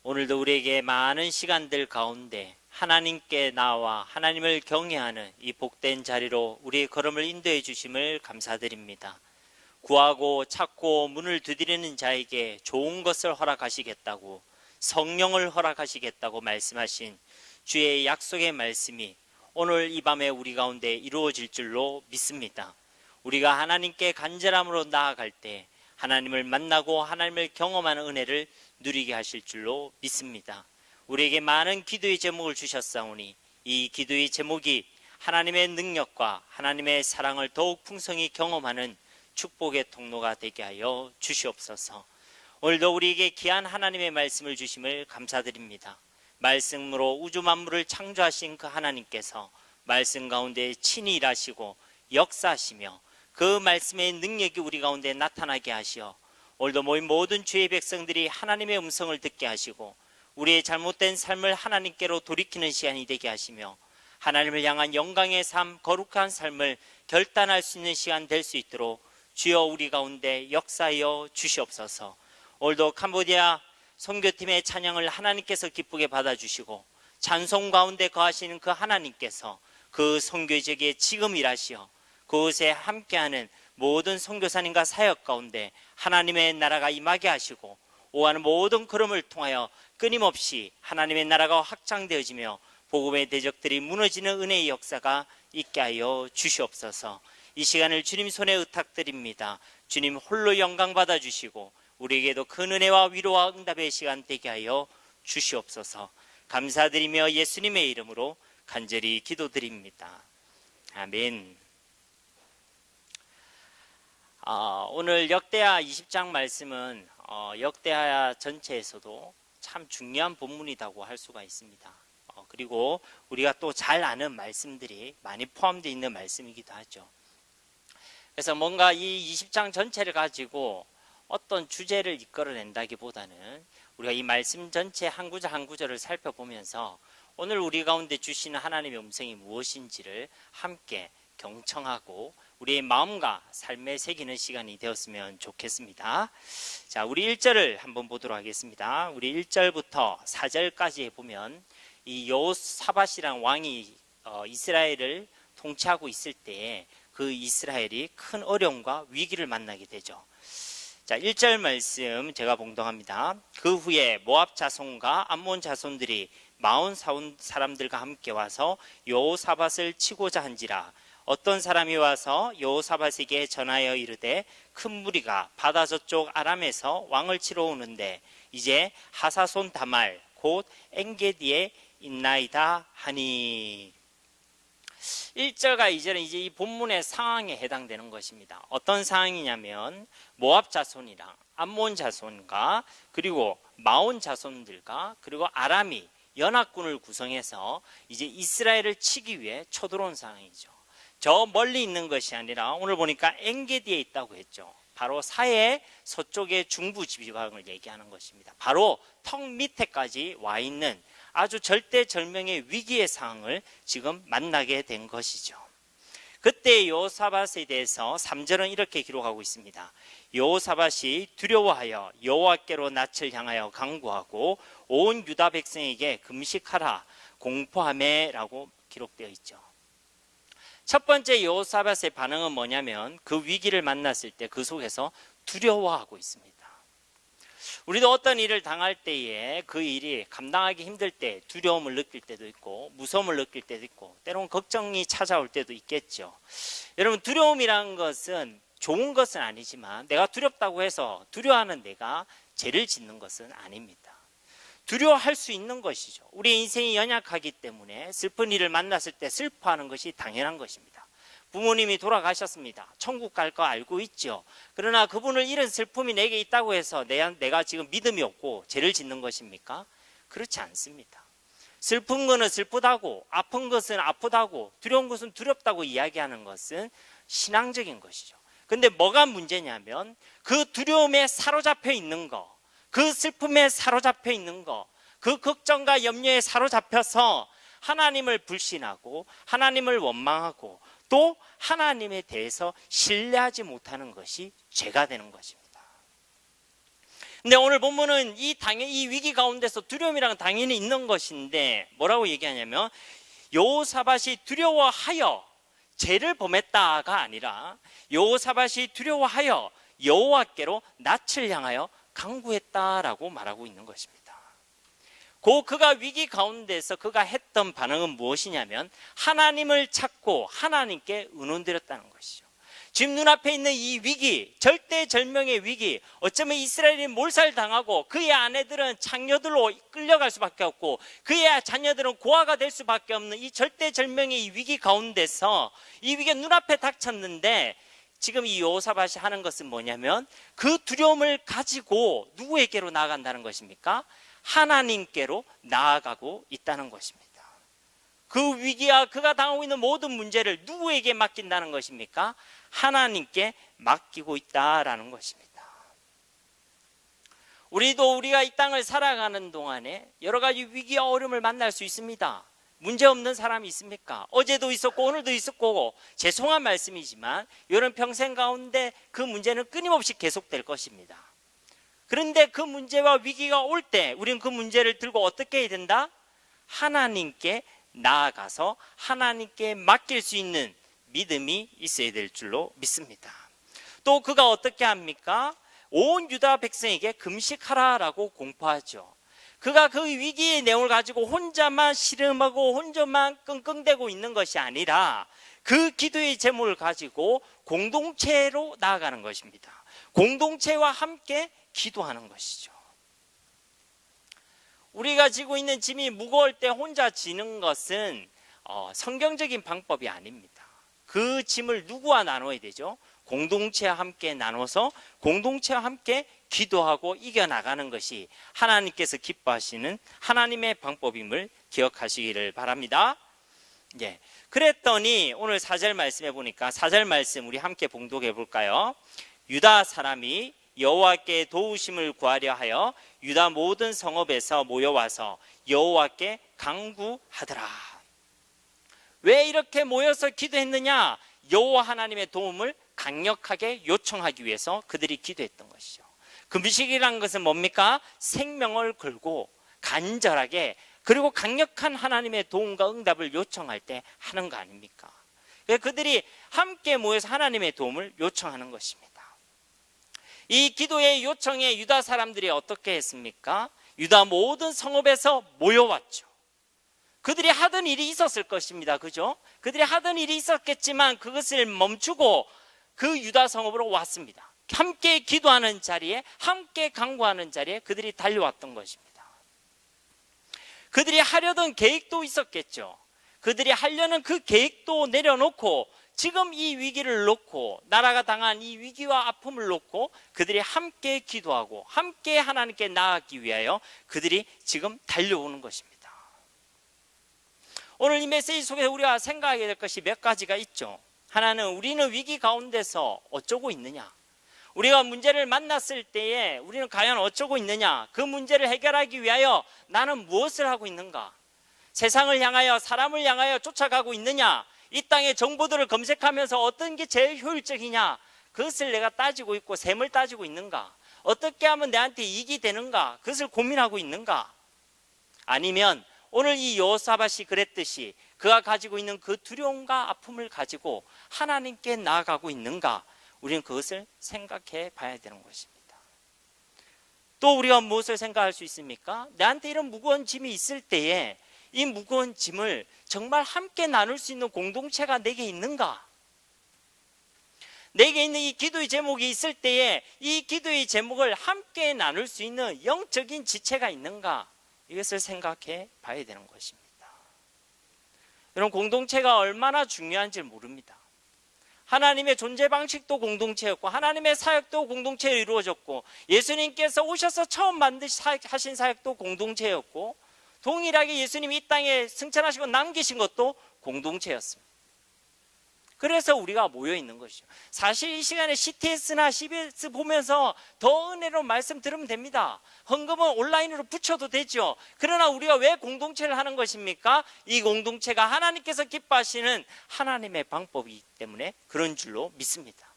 오늘도 우리에게 많은 시간들 가운데 하나님께 나와 하나님을 경외하는 이 복된 자리로 우리의 걸음을 인도해 주심을 감사드립니다. 구하고 찾고 문을 두드리는 자에게 좋은 것을 허락하시겠다고, 성령을 허락하시겠다고 말씀하신 주의 약속의 말씀이 오늘 이 밤에 우리 가운데 이루어질 줄로 믿습니다. 우리가 하나님께 간절함으로 나아갈 때 하나님을 만나고 하나님을 경험하는 은혜를 누리게 하실 줄로 믿습니다. 우리에게 많은 기도의 제목을 주셨사오니 이 기도의 제목이 하나님의 능력과 하나님의 사랑을 더욱 풍성히 경험하는 축복의 통로가 되게 하여 주시옵소서. 오늘도 우리에게 귀한 하나님의 말씀을 주심을 감사드립니다. 말씀으로 우주 만물을 창조하신 그 하나님께서 말씀 가운데 친히 일하시고 역사하시며 그 말씀의 능력이 우리 가운데 나타나게 하시어 오늘도 모인 모든 주의 백성들이 하나님의 음성을 듣게 하시고 우리의 잘못된 삶을 하나님께로 돌이키는 시간이 되게 하시며 하나님을 향한 영광의 삶, 거룩한 삶을 결단할 수 있는 시간 될 수 있도록 주여 우리 가운데 역사하여 주시옵소서. 오늘도 캄보디아 선교팀의 찬양을 하나님께서 기쁘게 받아주시고 찬송 가운데 거하시는 그 하나님께서 그 선교지역에 지금 일하시어 그곳에 함께하는 모든 선교사님과 사역 가운데 하나님의 나라가 임하게 하시고 오가는 모든 걸음을 통하여 끊임없이 하나님의 나라가 확장되어지며 복음의 대적들이 무너지는 은혜의 역사가 있게 하여 주시옵소서. 이 시간을 주님 손에 의탁드립니다. 주님 홀로 영광 받아주시고 우리에게도 큰 은혜와 위로와 응답의 시간 되게 하여 주시옵소서. 감사드리며 예수님의 이름으로 간절히 기도드립니다. 아멘. 오늘 역대하 20장 말씀은 역대하 전체에서도 참 중요한 본문이라고 할 수가 있습니다. 그리고 우리가 또 잘 아는 말씀들이 많이 포함되어 있는 말씀이기도 하죠. 그래서 뭔가 이 20장 전체를 가지고 어떤 주제를 이끌어낸다기보다는 우리가 이 말씀 전체 한 구절 한 구절을 살펴보면서 오늘 우리 가운데 주시는 하나님의 음성이 무엇인지를 함께 경청하고 우리의 마음과 삶에 새기는 시간이 되었으면 좋겠습니다. 자, 우리 1절을 한번 보도록 하겠습니다. 우리 1절부터 4절까지 보면 이 여호사밧이라는 왕이 이스라엘을 통치하고 있을 때 그 이스라엘이 큰 어려움과 위기를 만나게 되죠. 자, 1절 말씀 제가 봉독합니다. 그 후에 모압 자손과 암몬 자손들이 마온 사람들과 함께 와서 여호사밧을 치고자 한지라 어떤 사람이 와서 여호사밧에게 전하여 이르되 큰 무리가 바다 저쪽 아람에서 왕을 치러 오는데 이제 하사손 다말 곧 엔게디에 있나이다 하니. 1절과 2절은 이제 이 본문의 상황에 해당되는 것입니다. 어떤 상황이냐면 모압 자손이랑 암몬 자손과 그리고 마온 자손들과 그리고 아람이 연합군을 구성해서 이제 이스라엘을 치기 위해 쳐들어온 상황이죠. 저 멀리 있는 것이 아니라 오늘 보니까 엔게디에 있다고 했죠. 바로 사해 서쪽의 중부 지방을 얘기하는 것입니다. 바로 턱 밑에까지 와 있는 아주 절대절명의 위기의 상황을 지금 만나게 된 것이죠. 그때 여호사밧에 대해서 3절은 이렇게 기록하고 있습니다. 여호사밧이 두려워하여 여호와께로 낯을 향하여 간구하고 온 유다 백성에게 금식하라 공포하매 라고 기록되어 있죠. 첫 번째 여호사밧의 반응은 뭐냐면 그 위기를 만났을 때 그 속에서 두려워하고 있습니다. 우리도 어떤 일을 당할 때에 그 일이 감당하기 힘들 때 두려움을 느낄 때도 있고 무서움을 느낄 때도 있고 때로는 걱정이 찾아올 때도 있겠죠. 여러분, 두려움이라는 것은 좋은 것은 아니지만 내가 두렵다고 해서 두려워하는 내가 죄를 짓는 것은 아닙니다. 두려워할 수 있는 것이죠. 우리 인생이 연약하기 때문에 슬픈 일을 만났을 때 슬퍼하는 것이 당연한 것입니다. 부모님이 돌아가셨습니다. 천국 갈 거 알고 있죠. 그러나 그분을 잃은 슬픔이 내게 있다고 해서 내가 지금 믿음이 없고 죄를 짓는 것입니까? 그렇지 않습니다. 슬픈 것은 슬프다고, 아픈 것은 아프다고, 두려운 것은 두렵다고 이야기하는 것은 신앙적인 것이죠. 근데 뭐가 문제냐면 그 두려움에 사로잡혀 있는 거, 그 슬픔에 사로잡혀 있는 거, 그 걱정과 염려에 사로잡혀서 하나님을 불신하고 하나님을 원망하고 또 하나님에 대해서 신뢰하지 못하는 것이 죄가 되는 것입니다. 근데 오늘 본문은 이 위기 가운데서 두려움이란 당연히 있는 것인데 뭐라고 얘기하냐면 여호사밧이 두려워하여 죄를 범했다가 아니라 여호사밧이 두려워하여 여호와께로 낯을 향하여 간구했다라고 말하고 있는 것입니다. 그가 위기 가운데서 그가 했던 반응은 무엇이냐면 하나님을 찾고 하나님께 의논드렸다는 것이죠. 지금 눈앞에 있는 이 위기, 절대절명의 위기, 어쩌면 이스라엘이 몰살당하고 그의 아내들은 창녀들로 끌려갈 수밖에 없고 그의 자녀들은 고아가 될 수밖에 없는 이 절대절명의 이 위기 가운데서 이 위기가 눈앞에 닥쳤는데 지금 이 여호사밧이 하는 것은 뭐냐면 그 두려움을 가지고 누구에게로 나아간다는 것입니까? 하나님께로 나아가고 있다는 것입니다. 그 위기와 그가 당하고 있는 모든 문제를 누구에게 맡긴다는 것입니까? 하나님께 맡기고 있다라는 것입니다. 우리가 이 땅을 살아가는 동안에 여러 가지 위기와 어려움을 만날 수 있습니다. 문제 없는 사람이 있습니까? 어제도 있었고 오늘도 있었고 죄송한 말씀이지만 여러분 평생 가운데 그 문제는 끊임없이 계속될 것입니다. 그런데 그 문제와 위기가 올 때 우리는 그 문제를 들고 어떻게 해야 된다? 하나님께 나아가서 하나님께 맡길 수 있는 믿음이 있어야 될 줄로 믿습니다. 또 그가 어떻게 합니까? 온 유다 백성에게 금식하라라고 공포하죠. 그가 그 위기의 내용을 가지고 혼자만 씨름하고 혼자만 끙끙대고 있는 것이 아니라 그 기도의 제목을 가지고 공동체로 나아가는 것입니다. 공동체와 함께 기도하는 것이죠. 우리가 지고 있는 짐이 무거울 때 혼자 지는 것은 성경적인 방법이 아닙니다. 그 짐을 누구와 나눠야 되죠? 공동체와 함께 나눠서 공동체와 함께 기도하고 이겨나가는 것이 하나님께서 기뻐하시는 하나님의 방법임을 기억하시기를 바랍니다. 예. 그랬더니 오늘 4절 말씀해 보니까 4절 말씀 우리 함께 봉독해 볼까요? 유다 사람이 여호와께 도우심을 구하려 하여 유다 모든 성읍에서 모여와서 여호와께 간구하더라. 왜 이렇게 모여서 기도했느냐? 여호와 하나님의 도움을 강력하게 요청하기 위해서 그들이 기도했던 것이죠. 금식이라는 것은 뭡니까? 생명을 걸고 간절하게 그리고 강력한 하나님의 도움과 응답을 요청할 때 하는 거 아닙니까? 그들이 함께 모여서 하나님의 도움을 요청하는 것입니다. 이 기도의 요청에 유다 사람들이 어떻게 했습니까? 유다 모든 성읍에서 모여왔죠. 그들이 하던 일이 있었을 것입니다. 그죠? 그들이 하던 일이 있었겠지만 그것을 멈추고 그 유다 성읍으로 왔습니다. 함께 기도하는 자리에, 함께 간구하는 자리에 그들이 달려왔던 것입니다. 그들이 하려던 계획도 있었겠죠. 그들이 하려는 그 계획도 내려놓고 지금 이 위기를 놓고 나라가 당한 이 위기와 아픔을 놓고 그들이 함께 기도하고 함께 하나님께 나아가기 위하여 그들이 지금 달려오는 것입니다. 오늘 이 메시지 속에서 우리가 생각하게 될 것이 몇 가지가 있죠. 하나는 우리는 위기 가운데서 어쩌고 있느냐? 우리가 문제를 만났을 때에 우리는 과연 어쩌고 있느냐? 그 문제를 해결하기 위하여 나는 무엇을 하고 있는가? 세상을 향하여 사람을 향하여 쫓아가고 있느냐? 이 땅의 정보들을 검색하면서 어떤 게 제일 효율적이냐? 그것을 내가 따지고 있고 셈을 따지고 있는가? 어떻게 하면 내한테 이익이 되는가? 그것을 고민하고 있는가? 아니면 오늘 이 여호사밧이 그랬듯이 그가 가지고 있는 그 두려움과 아픔을 가지고 하나님께 나아가고 있는가? 우리는 그것을 생각해 봐야 되는 것입니다. 또 우리가 무엇을 생각할 수 있습니까? 내한테 이런 무거운 짐이 있을 때에 이 무거운 짐을 정말 함께 나눌 수 있는 공동체가 내게 있는가? 내게 있는 이 기도의 제목이 있을 때에 이 기도의 제목을 함께 나눌 수 있는 영적인 지체가 있는가? 이것을 생각해 봐야 되는 것입니다. 여러분, 공동체가 얼마나 중요한지 모릅니다. 하나님의 존재 방식도 공동체였고 하나님의 사역도 공동체로 이루어졌고 예수님께서 오셔서 처음 하신 사역도 공동체였고 동일하게 예수님이 이 땅에 승천하시고 남기신 것도 공동체였습니다. 그래서 우리가 모여 있는 것이죠. 사실 이 시간에 CTS나 CBS 보면서 더 은혜로운 말씀 들으면 됩니다. 헌금은 온라인으로 붙여도 되죠. 그러나 우리가 왜 공동체를 하는 것입니까? 이 공동체가 하나님께서 기뻐하시는 하나님의 방법이기 때문에 그런 줄로 믿습니다.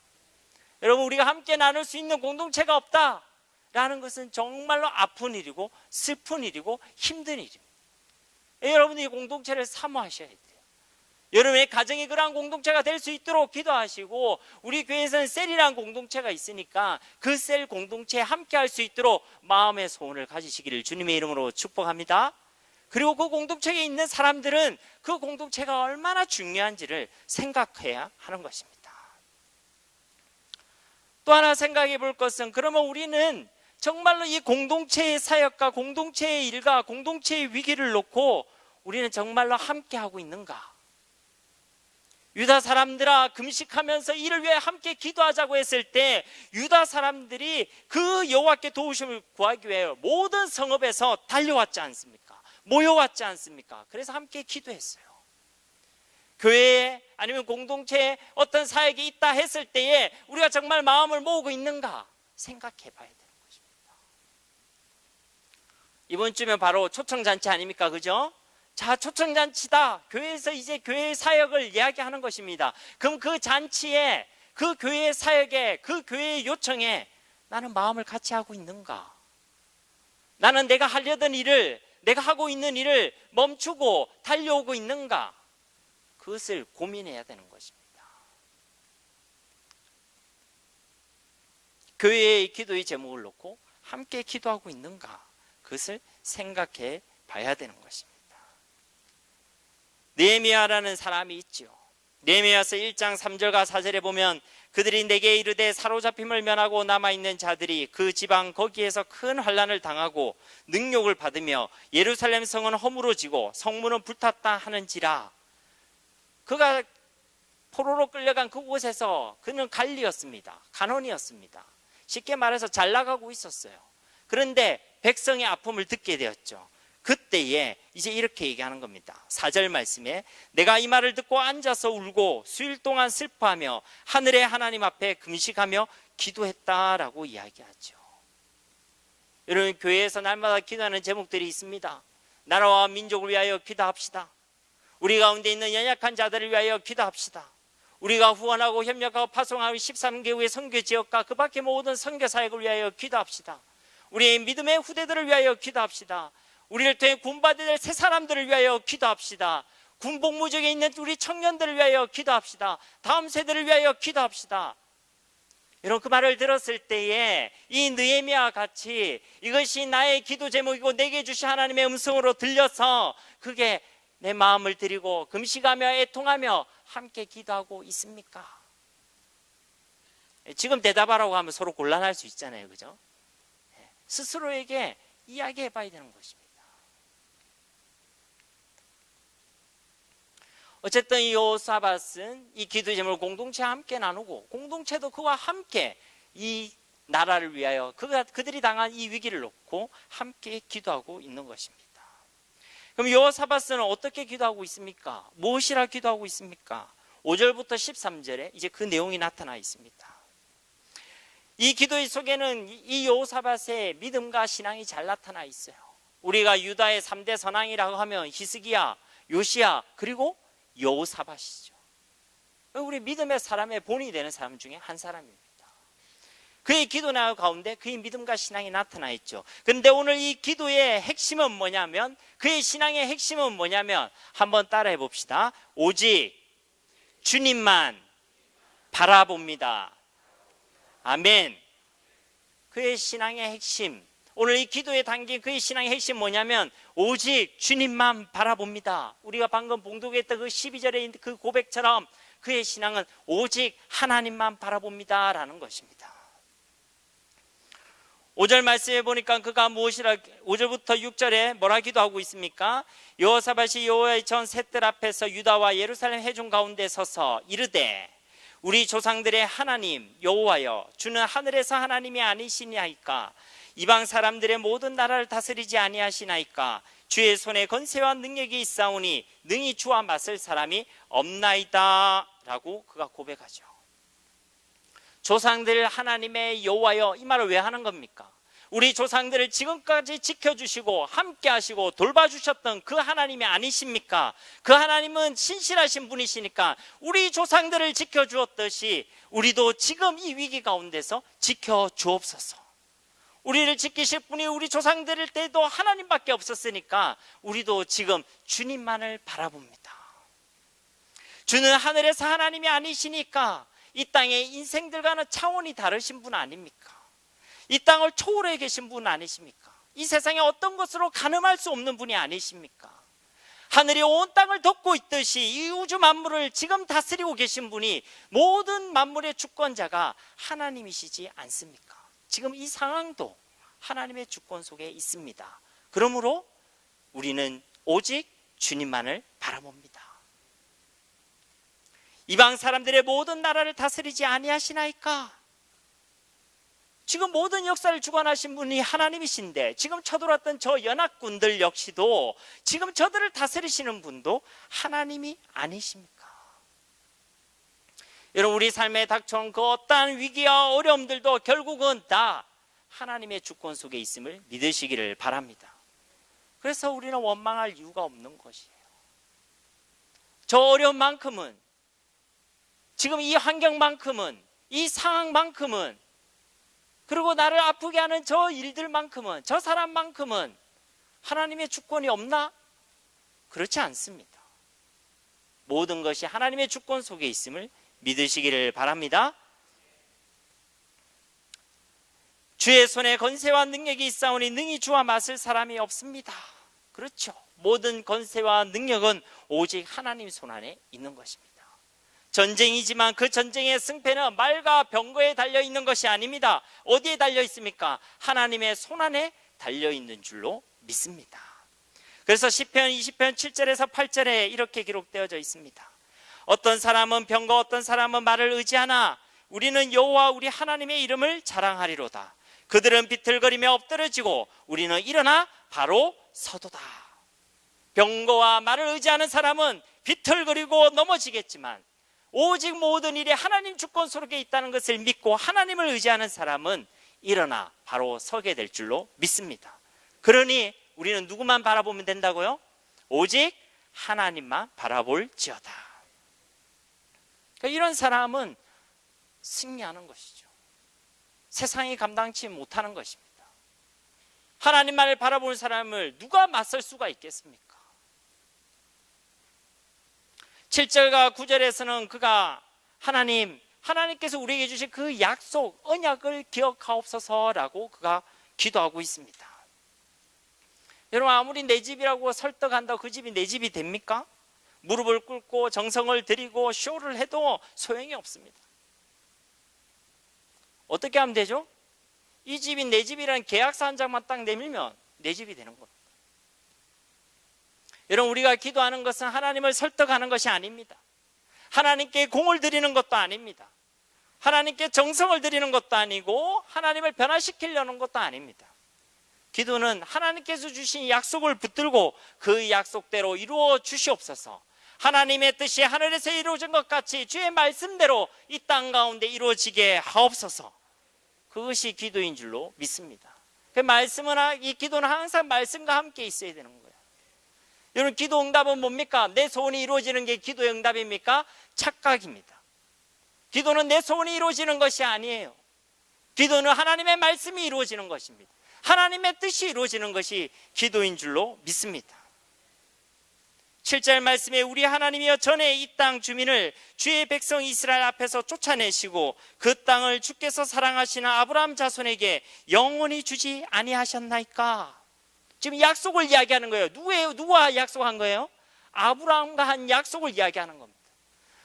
여러분, 우리가 함께 나눌 수 있는 공동체가 없다. 라는 것은 정말로 아픈 일이고 슬픈 일이고 힘든 일입니다. 여러분이 공동체를 사모하셔야 돼요. 여러분의 가정이 그러한 공동체가 될 수 있도록 기도하시고, 우리 교회에서는 셀이라는 공동체가 있으니까 그 셀 공동체에 함께 할 수 있도록 마음의 소원을 가지시기를 주님의 이름으로 축복합니다. 그리고 그 공동체에 있는 사람들은 그 공동체가 얼마나 중요한지를 생각해야 하는 것입니다. 또 하나 생각해 볼 것은, 그러면 우리는 정말로 이 공동체의 사역과 공동체의 일과 공동체의 위기를 놓고 우리는 정말로 함께 하고 있는가? 유다 사람들아, 금식하면서 이를 위해 함께 기도하자고 했을 때 유다 사람들이 그 여호와께 도우심을 구하기 위해 모든 성읍에서 달려왔지 않습니까? 모여왔지 않습니까? 그래서 함께 기도했어요. 교회에 아니면 공동체에 어떤 사역이 있다 했을 때에 우리가 정말 마음을 모으고 있는가 생각해 봐야 되는 것입니다. 이번 주면 바로 초청잔치 아닙니까? 그죠? 자, 초청잔치다. 교회에서 이제 교회의 사역을 이야기하는 것입니다. 그럼 그 잔치에, 그 교회의 사역에, 그 교회의 요청에 나는 마음을 같이 하고 있는가? 나는 내가 하려던 일을, 내가 하고 있는 일을 멈추고 달려오고 있는가? 그것을 고민해야 되는 것입니다. 교회의 기도의 제목을 놓고 함께 기도하고 있는가? 그것을 생각해 봐야 되는 것입니다. 느헤미야라는 사람이 있죠. 느헤미야서 1장 3절과 4절에 보면, 그들이 내게 이르되 사로잡힘을 면하고 남아있는 자들이 그 지방 거기에서 큰 환난을 당하고 능욕을 받으며 예루살렘 성은 허물어지고 성문은 불탔다 하는지라. 그가 포로로 끌려간 그곳에서 그는 관리였습니다. 간원이었습니다. 쉽게 말해서 잘 나가고 있었어요. 그런데 백성의 아픔을 듣게 되었죠. 그때에 이제 이렇게 얘기하는 겁니다. 4절 말씀에, 내가 이 말을 듣고 앉아서 울고 수일 동안 슬퍼하며 하늘의 하나님 앞에 금식하며 기도했다라고 이야기하죠. 여러분, 교회에서 날마다 기도하는 제목들이 있습니다. 나라와 민족을 위하여 기도합시다. 우리 가운데 있는 연약한 자들을 위하여 기도합시다. 우리가 후원하고 협력하고 파송하고 13개국의 선교지역과 그 밖의 모든 선교사역을 위하여 기도합시다. 우리의 믿음의 후대들을 위하여 기도합시다. 우리를 통해 군받아야 될 새 사람들을 위하여 기도합시다. 군복무직에 있는 우리 청년들을 위하여 기도합시다. 다음 세대를 위하여 기도합시다. 여러분, 그 말을 들었을 때에 이 느헤미야와 같이 이것이 나의 기도 제목이고 내게 주신 하나님의 음성으로 들려서 그게 내 마음을 드리고 금식하며 애통하며 함께 기도하고 있습니까? 지금 대답하라고 하면 서로 곤란할 수 있잖아요. 그죠? 스스로에게 이야기해 봐야 되는 것입니다. 어쨌든 이 여호사밧은 이 기도 제목을 공동체와 함께 나누고 공동체도 그와 함께 이 나라를 위하여 그들이 당한 이 위기를 놓고 함께 기도하고 있는 것입니다. 그럼 여호사밧은 어떻게 기도하고 있습니까? 무엇이라 기도하고 있습니까? 5절부터 13절에 이제 그 내용이 나타나 있습니다. 이 기도의 속에는 이 여호사밧의 믿음과 신앙이 잘 나타나 있어요. 우리가 유다의 3대 선왕이라고 하면 히스기야, 요시야, 그리고 여호사밧이죠. 우리 믿음의 사람의 본이 되는 사람 중에 한 사람입니다. 그의 기도 가운데 그의 믿음과 신앙이 나타나 있죠. 그런데 오늘 이 기도의 핵심은 뭐냐면, 그의 신앙의 핵심은 뭐냐면, 한번 따라해 봅시다. 오직 주님만 바라봅니다. 아멘. 그의 신앙의 핵심, 오늘 이 기도에 담긴 그의 신앙의 핵심 뭐냐면 오직 주님만 바라봅니다. 우리가 방금 봉독했던 그 12절의 그 고백처럼 그의 신앙은 오직 하나님만 바라봅니다 라는 것입니다. 5절 말씀에 보니까 그가 무엇이라, 5절부터 6절에 뭐라 기도하고 있습니까? 여호사밧이 여호와의 전 셋들 앞에서 유다와 예루살렘 회중 가운데 서서 이르되, 우리 조상들의 하나님 여호와여, 주는 하늘에서 하나님이 아니시니이까? 이방 사람들의 모든 나라를 다스리지 아니하시나이까? 주의 손에 권세와 능력이 있사오니 능히 주와 맞설 사람이 없나이다 라고 그가 고백하죠. 조상들 하나님의 여호와여, 이 말을 왜 하는 겁니까? 우리 조상들을 지금까지 지켜주시고 함께 하시고 돌봐주셨던 그 하나님이 아니십니까? 그 하나님은 신실하신 분이시니까 우리 조상들을 지켜주었듯이 우리도 지금 이 위기 가운데서 지켜주옵소서. 우리를 지키실 분이 우리 조상들 때도 하나님밖에 없었으니까 우리도 지금 주님만을 바라봅니다. 주는 하늘에서 하나님이 아니시니까 이 땅의 인생들과는 차원이 다르신 분 아닙니까? 이 땅을 초월해 계신 분 아니십니까? 이 세상에 어떤 것으로 가늠할 수 없는 분이 아니십니까? 하늘이 온 땅을 덮고 있듯이 이 우주 만물을 지금 다스리고 계신 분이 모든 만물의 주권자가 하나님이시지 않습니까? 지금 이 상황도 하나님의 주권 속에 있습니다. 그러므로 우리는 오직 주님만을 바라봅니다. 이방 사람들의 모든 나라를 다스리지 아니하시나이까? 지금 모든 역사를 주관하신 분이 하나님이신데 지금 쳐들어왔던 저 연합군들 역시도 지금 저들을 다스리시는 분도 하나님이 아니십니까? 여러분, 우리 삶에 닥쳐온 그 어떠한 위기와 어려움들도 결국은 다 하나님의 주권 속에 있음을 믿으시기를 바랍니다. 그래서 우리는 원망할 이유가 없는 것이에요. 저 어려움만큼은, 지금 이 환경만큼은, 이 상황만큼은, 그리고 나를 아프게 하는 저 일들만큼은, 저 사람만큼은 하나님의 주권이 없나? 그렇지 않습니다. 모든 것이 하나님의 주권 속에 있음을 믿으시기를 바랍니다. 주의 손에 건세와 능력이 있사오니 능히 주와 맞설 사람이 없습니다. 그렇죠. 모든 건세와 능력은 오직 하나님 손 안에 있는 것입니다. 전쟁이지만 그 전쟁의 승패는 말과 병거에 달려있는 것이 아닙니다. 어디에 달려있습니까? 하나님의 손 안에 달려있는 줄로 믿습니다. 그래서 시편 20편 7절에서 8절에 이렇게 기록되어져 있습니다. 어떤 사람은 병거, 어떤 사람은 말을 의지하나 우리는 여호와 우리 하나님의 이름을 자랑하리로다. 그들은 비틀거리며 엎드러지고 우리는 일어나 바로 서도다. 병거와 말을 의지하는 사람은 비틀거리고 넘어지겠지만 오직 모든 일이 하나님 주권 속에 있다는 것을 믿고 하나님을 의지하는 사람은 일어나 바로 서게 될 줄로 믿습니다. 그러니 우리는 누구만 바라보면 된다고요? 오직 하나님만 바라볼지어다. 그러니까 이런 사람은 승리하는 것이죠. 세상이 감당치 못하는 것입니다. 하나님만을 바라보는 사람을 누가 맞설 수가 있겠습니까? 7절과 9절에서는 그가 하나님께서 우리에게 주신 그 약속, 언약을 기억하옵소서라고 그가 기도하고 있습니다. 여러분, 아무리 내 집이라고 설득한다고 그 집이 내 집이 됩니까? 무릎을 꿇고 정성을 들이고 쇼를 해도 소용이 없습니다. 어떻게 하면 되죠? 이 집이 내 집이라는 계약서 한 장만 딱 내밀면 내 집이 되는 겁니다. 여러분, 우리가 기도하는 것은 하나님을 설득하는 것이 아닙니다. 하나님께 공을 들이는 것도 아닙니다. 하나님께 정성을 들이는 것도 아니고 하나님을 변화시키려는 것도 아닙니다. 기도는 하나님께서 주신 약속을 붙들고 그 약속대로 이루어 주시옵소서. 하나님의 뜻이 하늘에서 이루어진 것 같이 주의 말씀대로 이 땅 가운데 이루어지게 하옵소서. 그것이 기도인 줄로 믿습니다. 이 기도는 항상 말씀과 함께 있어야 되는 거예요. 여러분, 기도 응답은 뭡니까? 내 소원이 이루어지는 게 기도의 응답입니까? 착각입니다. 기도는 내 소원이 이루어지는 것이 아니에요. 기도는 하나님의 말씀이 이루어지는 것입니다. 하나님의 뜻이 이루어지는 것이 기도인 줄로 믿습니다. 7절 말씀에 우리 하나님이여 전에 이 땅 주민을 주의 백성 이스라엘 앞에서 쫓아내시고 그 땅을 주께서 사랑하시는 아브라함 자손에게 영원히 주지 아니하셨나이까? 지금 약속을 이야기하는 거예요. 누구와 약속한 거예요? 아브라함과 한 약속을 이야기하는 겁니다.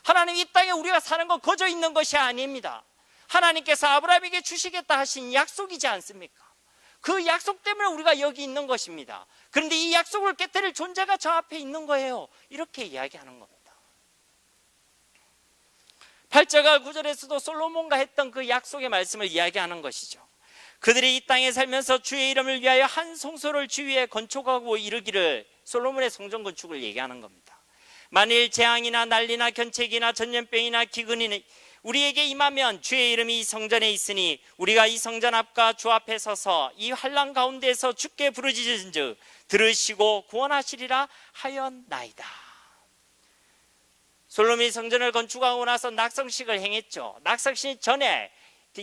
하나님, 이 땅에 우리가 사는 건 거저 있는 것이 아닙니다. 하나님께서 아브라함에게 주시겠다 하신 약속이지 않습니까? 그 약속 때문에 우리가 여기 있는 것입니다. 그런데 이 약속을 깨뜨릴 존재가 저 앞에 있는 거예요. 이렇게 이야기하는 겁니다. 8절과 9절에서도 솔로몬과 했던 그 약속의 말씀을 이야기하는 것이죠. 그들이 이 땅에 살면서 주의 이름을 위하여 한 성소를 주 위에 건축하고 이르기를, 솔로몬의 성전 건축을 얘기하는 겁니다. 만일 재앙이나 난리나 견책이나 전염병이나 기근이 우리에게 임하면 주의 이름이 이 성전에 있으니 우리가 이 성전 앞과 주 앞에 서서 이 환난 가운데서 주께 부르짖은즉 들으시고 구원하시리라 하였나이다. 솔로몬이 성전을 건축하고 나서 낙성식을 행했죠. 낙성식 전에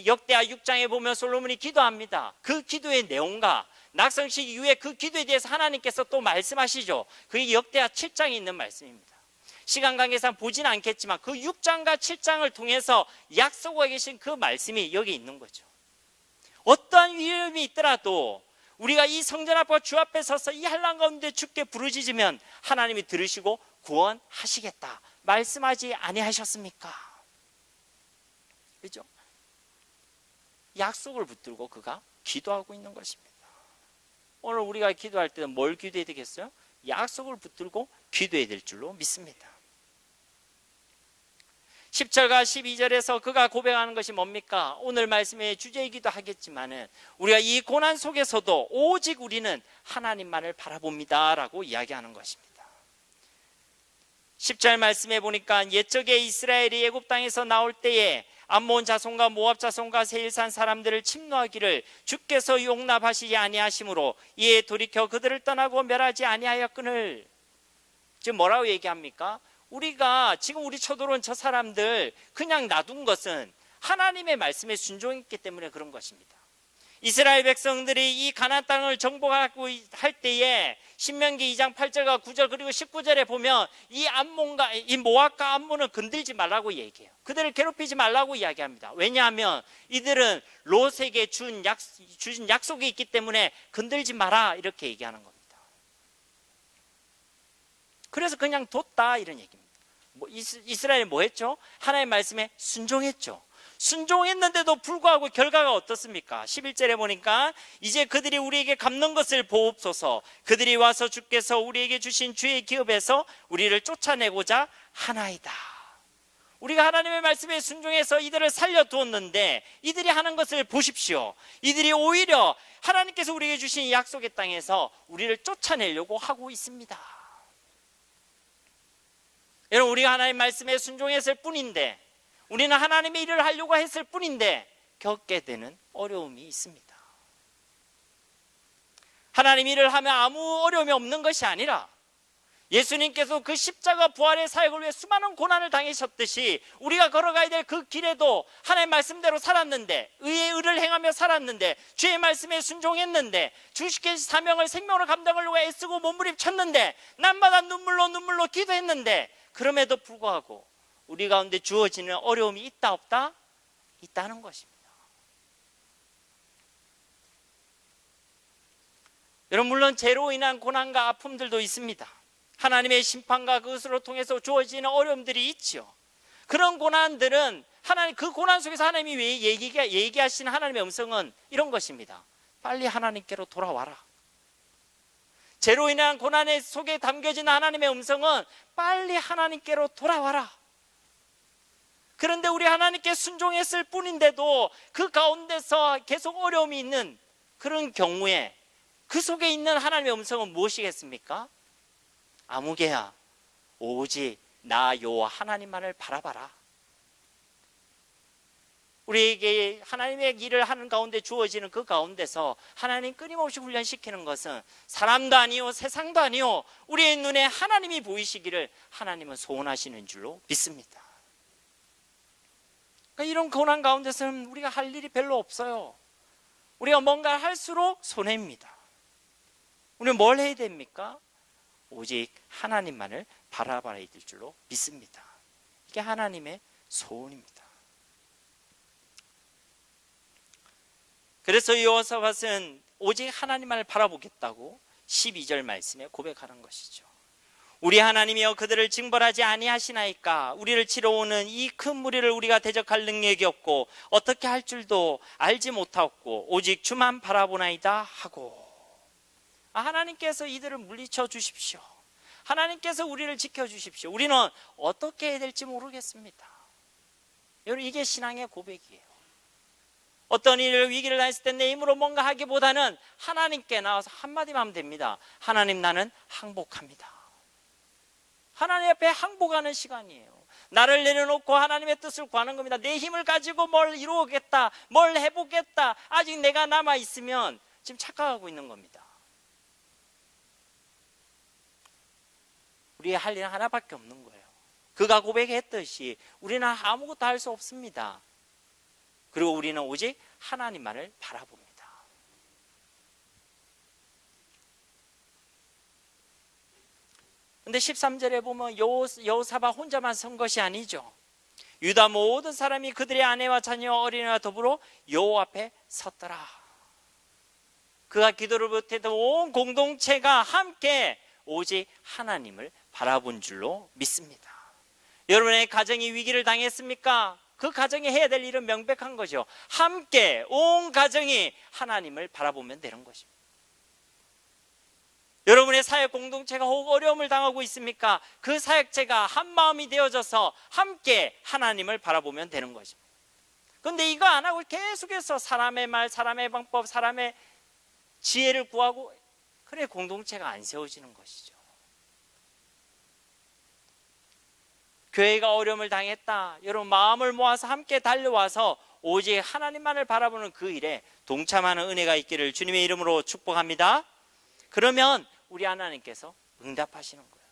역대하 6장에 보면 솔로몬이 기도합니다. 그 기도의 내용과 낙성식 이후에 그 기도에 대해서 하나님께서 또 말씀하시죠. 그게 역대하 7장에 있는 말씀입니다. 시간 관계상 보지는 않겠지만 그 6장과 7장을 통해서 약속하고 계신 그 말씀이 여기 있는 거죠. 어떠한 위험이 있더라도 우리가 이 성전 앞과 주 앞에 서서 이 한란 가운데 주께 부르짖으면 하나님이 들으시고 구원하시겠다 말씀하지 아니하셨습니까? 그렇죠? 약속을 붙들고 그가 기도하고 있는 것입니다. 오늘 우리가 기도할 때는 뭘 기도해야 되겠어요? 약속을 붙들고 기도해야 될 줄로 믿습니다. 10절과 12절에서 그가 고백하는 것이 뭡니까? 오늘 말씀의 주제이기도 하겠지만 우리가 이 고난 속에서도 오직 우리는 하나님만을 바라봅니다 라고 이야기하는 것입니다. 10절 말씀에 보니까 옛적에 이스라엘이 애굽 땅에서 나올 때에 암몬 자손과 모압 자손과 세일산 사람들을 침노하기를 주께서 용납하시지 아니하심으로 이에 돌이켜 그들을 떠나고 멸하지 아니하였거늘. 지금 뭐라고 얘기합니까? 우리가 지금 우리 쳐들어온 저 사람들 그냥 놔둔 것은 하나님의 말씀에 순종했기 때문에 그런 것입니다. 이스라엘 백성들이 이 가나안 땅을 정복하고 할 때에 신명기 2장 8절과 9절 그리고 19절에 보면 이 암몬과 이 모압과 암몬을 건들지 말라고 얘기해요. 그들을 괴롭히지 말라고 이야기합니다. 왜냐하면 이들은 롯에게 준 약속이 있기 때문에 건들지 마라 이렇게 얘기하는 겁니다. 그래서 그냥 뒀다 이런 얘기입니다. 이스라엘이 뭐 했죠? 하나님의 말씀에 순종했죠. 순종했는데도 불구하고 결과가 어떻습니까? 11절에 보니까 이제 그들이 우리에게 갚는 것을 보옵소서. 그들이 와서 주께서 우리에게 주신 주의 기업에서 우리를 쫓아내고자 하나이다. 우리가 하나님의 말씀에 순종해서 이들을 살려두었는데 이들이 하는 것을 보십시오. 이들이 오히려 하나님께서 우리에게 주신 약속의 땅에서 우리를 쫓아내려고 하고 있습니다. 여러분, 우리가 하나님의 말씀에 순종했을 뿐인데, 우리는 하나님의 일을 하려고 했을 뿐인데 겪게 되는 어려움이 있습니다. 하나님 일을 하면 아무 어려움이 없는 것이 아니라 예수님께서 그 십자가 부활의 사역을 위해 수많은 고난을 당하셨듯이 우리가 걸어가야 될 그 길에도 하나님의 말씀대로 살았는데, 의의 의를 행하며 살았는데, 주의 말씀에 순종했는데, 주시께서 사명을 생명으로 감당하려고 애쓰고 몸부림쳤는데, 날마다 눈물로 기도했는데, 그럼에도 불구하고 우리 가운데 주어지는 어려움이 있다 없다? 있다는 것입니다. 여러분, 물론 죄로 인한 고난과 아픔들도 있습니다. 하나님의 심판과 그것으로 통해서 주어지는 어려움들이 있죠. 그런 고난들은 그 고난 속에서 하나님이 왜 얘기하시는 하나님의 음성은 이런 것입니다. 빨리 하나님께로 돌아와라. 죄로 인한 고난 속에 담겨진 하나님의 음성은 빨리 하나님께로 돌아와라. 그런데 우리 하나님께 순종했을 뿐인데도 그 가운데서 계속 어려움이 있는 그런 경우에 그 속에 있는 하나님의 음성은 무엇이겠습니까? 아무개야 오직 나 여호와 하나님만을 바라봐라. 우리에게 하나님의 일을 하는 가운데 주어지는 그 가운데서 하나님 끊임없이 훈련시키는 것은 사람도 아니요 세상도 아니요 우리의 눈에 하나님이 보이시기를 하나님은 소원하시는 줄로 믿습니다. 그러니까 이런 고난 가운데서는 우리가 할 일이 별로 없어요. 우리가 뭔가 할수록 손해입니다. 우리는 뭘 해야 됩니까? 오직 하나님만을 바라봐야 될 줄로 믿습니다. 이게 하나님의 소원입니다. 그래서 여호사밧은 오직 하나님만을 바라보겠다고 12절 말씀에 고백하는 것이죠. 우리 하나님이여 그들을 징벌하지 아니하시나이까. 우리를 치러오는 이 큰 무리를 우리가 대적할 능력이 없고 어떻게 할 줄도 알지 못하고 오직 주만 바라보나이다 하고. 하나님께서 이들을 물리쳐 주십시오. 하나님께서 우리를 지켜주십시오. 우리는 어떻게 해야 될지 모르겠습니다. 여러분, 이게 신앙의 고백이에요. 어떤 일을 위기를 당했을 때 내 힘으로 뭔가 하기보다는 하나님께 나와서 한마디만 하면 됩니다. 하나님, 나는 항복합니다. 하나님 앞에 항복하는 시간이에요. 나를 내려놓고 하나님의 뜻을 구하는 겁니다. 내 힘을 가지고 뭘 이루겠다, 뭘 해보겠다, 아직 내가 남아있으면 지금 착각하고 있는 겁니다. 우리의 할 일은 하나밖에 없는 거예요. 그가 고백했듯이 우리는 아무것도 할 수 없습니다. 그리고 우리는 오직 하나님만을 바라봅니다. 근데 13절에 보면 여호사밧 혼자만 선 것이 아니죠. 유다 모든 사람이 그들의 아내와 자녀 어린이와 더불어 여호와 앞에 섰더라. 그가 기도를 못해도 온 공동체가 함께 오직 하나님을 바라본 줄로 믿습니다. 여러분의 가정이 위기를 당했습니까? 그 가정이 해야 될 일은 명백한 거죠. 함께 온 가정이 하나님을 바라보면 되는 것입니다. 여러분의 사역 공동체가 혹 어려움을 당하고 있습니까? 그 사역체가 한 마음이 되어져서 함께 하나님을 바라보면 되는 것입니다. 그런데 이거 안 하고 계속해서 사람의 말, 사람의 방법, 사람의 지혜를 구하고, 그래 공동체가 안 세워지는 것이죠. 교회가 어려움을 당했다. 여러분 마음을 모아서 함께 달려와서 오직 하나님만을 바라보는 그 일에 동참하는 은혜가 있기를 주님의 이름으로 축복합니다. 그러면 우리 하나님께서 응답하시는 거예요.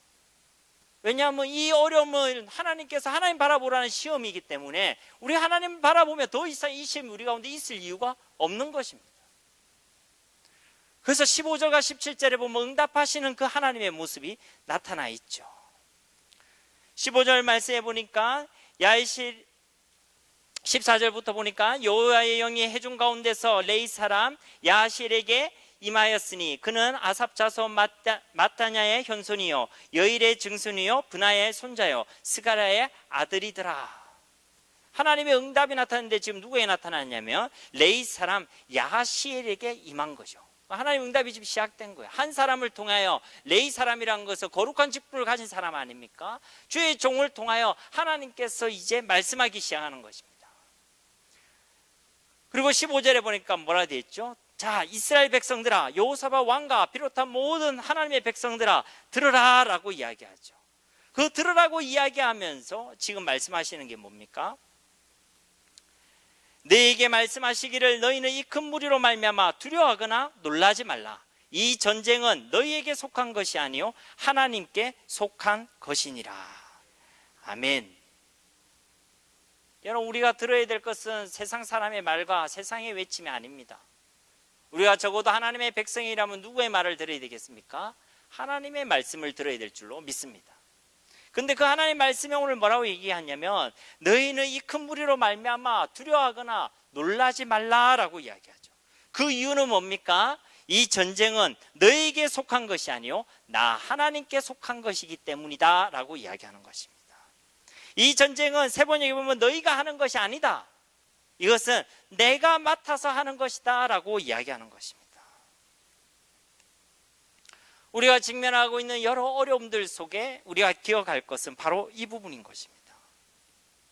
왜냐하면 이 어려움은 하나님께서 하나님 바라보라는 시험이기 때문에 우리 하나님 바라보면 더 이상 이 시험이 우리 가운데 있을 이유가 없는 것입니다. 그래서 15절과 17절에 보면 응답하시는 그 하나님의 모습이 나타나 있죠. 15절 말씀해 보니까 14절부터 보니까 여호와의 영이 해중 가운데서 레이 사람 야실에게 임하였으니 그는 아삽 자손 마타냐의 현손이요 여일의 증손이요 브나의 손자요 스가랴의 아들이더라. 하나님의 응답이 나타났는데 지금 누구에게 나타났냐면 레이 사람 야시엘에게 임한 거죠. 하나님의 응답이 지금 시작된 거예요. 한 사람을 통하여, 레이 사람이라는 것은 거룩한 직분을 가진 사람 아닙니까? 주의 종을 통하여 하나님께서 이제 말씀하기 시작하는 것입니다. 그리고 15절에 보니까 뭐라 되어 있죠? 자, 이스라엘 백성들아, 여호사밧 왕과 비롯한 모든 하나님의 백성들아 들으라 라고 이야기하죠. 그 들으라고 이야기하면서 지금 말씀하시는 게 뭡니까? 너희에게 말씀하시기를 너희는 이 큰 무리로 말미암아 두려워하거나 놀라지 말라. 이 전쟁은 너희에게 속한 것이 아니요 하나님께 속한 것이니라. 아멘. 여러분 우리가 들어야 될 것은 세상 사람의 말과 세상의 외침이 아닙니다. 우리가 적어도 하나님의 백성이라면 누구의 말을 들어야 되겠습니까? 하나님의 말씀을 들어야 될 줄로 믿습니다. 근데 그 하나님 말씀이 오늘 뭐라고 얘기하냐면 너희는 이 큰 무리로 말미암아 두려워하거나 놀라지 말라라고 이야기하죠. 그 이유는 뭡니까? 이 전쟁은 너희에게 속한 것이 아니요 나 하나님께 속한 것이기 때문이다 라고 이야기하는 것입니다. 이 전쟁은 세 번 얘기해보면 너희가 하는 것이 아니다. 이것은 내가 맡아서 하는 것이다 라고 이야기하는 것입니다. 우리가 직면하고 있는 여러 어려움들 속에 우리가 기억할 것은 바로 이 부분인 것입니다.